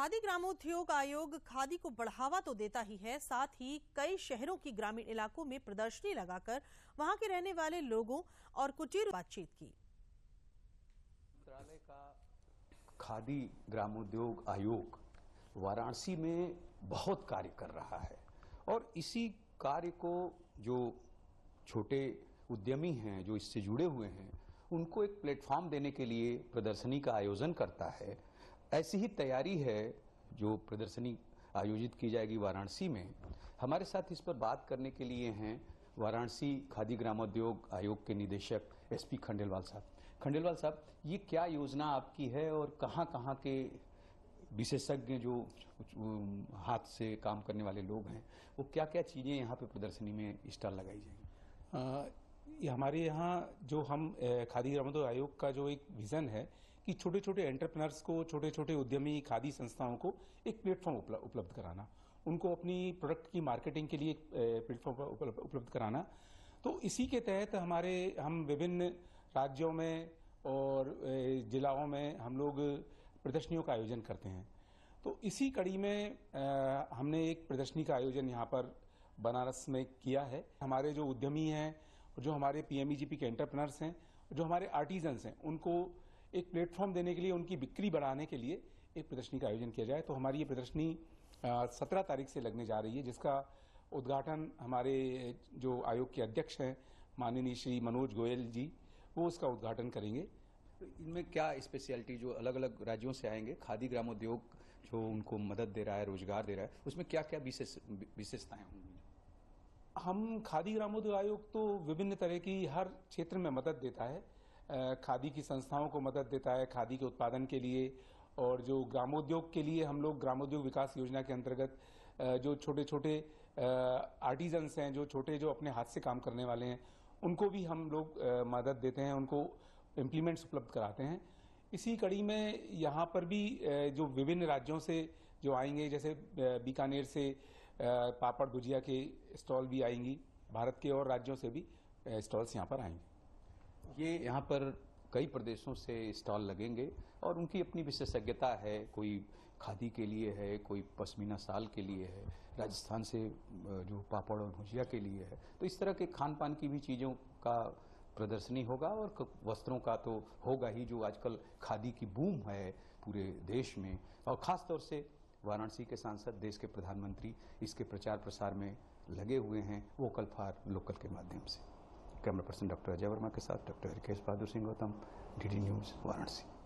खादी ग्रामोद्योग आयोग खादी को बढ़ावा तो देता ही है, साथ ही कई शहरों की ग्रामीण इलाकों में प्रदर्शनी लगाकर वहां के रहने वाले लोगों और कुटीर बातचीत की। मंत्रालय का खादी ग्रामोद्योग आयोग वाराणसी में बहुत कार्य कर रहा है और इसी कार्य को जो छोटे उद्यमी हैं, जो इससे जुड़े हुए हैं, उनको एक प्लेटफॉर्म देने के लिए प्रदर्शनी का आयोजन करता है। ऐसी ही तैयारी है जो प्रदर्शनी आयोजित की जाएगी वाराणसी में। हमारे साथ इस पर बात करने के लिए हैं वाराणसी खादी ग्रामोद्योग आयोग के निदेशक एसपी खंडेलवाल साहब। खंडेलवाल साहब, ये क्या योजना आपकी है और कहां-कहां के विशेषज्ञ जो हाथ से काम करने वाले लोग हैं, वो क्या-क्या चीजें यहाँ पे प्रदर्शनी में स्टॉल लगाई जाएंगी? हमारे यहाँ जो हम खादी ग्रामोद्योग आयोग का जो एक विजन है कि छोटे छोटे एंटरप्रेन्योर्स को, छोटे छोटे उद्यमी खादी संस्थाओं को एक प्लेटफॉर्म उपलब्ध कराना, उनको अपनी प्रोडक्ट की मार्केटिंग के लिए एक प्लेटफॉर्म उपलब्ध कराना। तो इसी के तहत हम विभिन्न राज्यों में और जिलाओं में हम लोग प्रदर्शनियों का आयोजन करते हैं। तो इसी कड़ी में हमने एक प्रदर्शनी का आयोजन यहाँ पर बनारस में किया है। हमारे जो उद्यमी हैं, जो हमारे पीएमईजीपी के एंटरप्रेन्योर्स हैं, जो हमारे आर्टिजन्स हैं, उनको एक प्लेटफॉर्म देने के लिए, उनकी बिक्री बढ़ाने के लिए एक प्रदर्शनी का आयोजन किया जाए। तो हमारी ये प्रदर्शनी 17 तारीख से लगने जा रही है, जिसका उद्घाटन हमारे जो आयोग के अध्यक्ष हैं माननीय श्री मनोज गोयल जी, वो उसका उद्घाटन करेंगे। तो इनमें क्या स्पेशलिटी, जो अलग अलग राज्यों से आएंगे, खादी ग्रामोद्योग जो उनको मदद दे रहा है, रोजगार दे रहा है, उसमें क्या क्या विशेषताएं होंगी? हम खादी ग्रामोद्योग आयोग तो विभिन्न तरह की हर क्षेत्र में मदद देता है। खादी की संस्थाओं को मदद देता है खादी के उत्पादन के लिए, और जो ग्रामोद्योग के लिए हम लोग ग्रामोद्योग विकास योजना के अंतर्गत जो छोटे छोटे आर्टिजन्स हैं, जो अपने हाथ से काम करने वाले हैं, उनको भी हम लोग मदद देते हैं, उनको इम्प्लीमेंट्स उपलब्ध कराते हैं। इसी कड़ी में यहाँ पर भी जो विभिन्न राज्यों से जो आएंगे, जैसे बीकानेर से पापड़ भुजिया के स्टॉल भी आएंगी, भारत के और राज्यों से भी स्टॉल्स यहाँ पर आएंगे। ये यहाँ पर कई प्रदेशों से स्टॉल लगेंगे और उनकी अपनी विशेषज्ञता है। कोई खादी के लिए है, कोई पश्मीना शाल के लिए है, राजस्थान से जो पापड़ और भुजिया के लिए है। तो इस तरह के खान पान की भी चीज़ों का प्रदर्शनी होगा और वस्त्रों का तो होगा ही, जो आजकल खादी की बूम है पूरे देश में। और ख़ास तौर से वाराणसी के सांसद, देश के प्रधानमंत्री इसके प्रचार प्रसार में लगे हुए हैं, वोकल फॉर लोकल के माध्यम से। Camera person doctor Ajay Verma के साथ doctor Harkesh Bahadur Singh Gautam, DD news, Varanasi.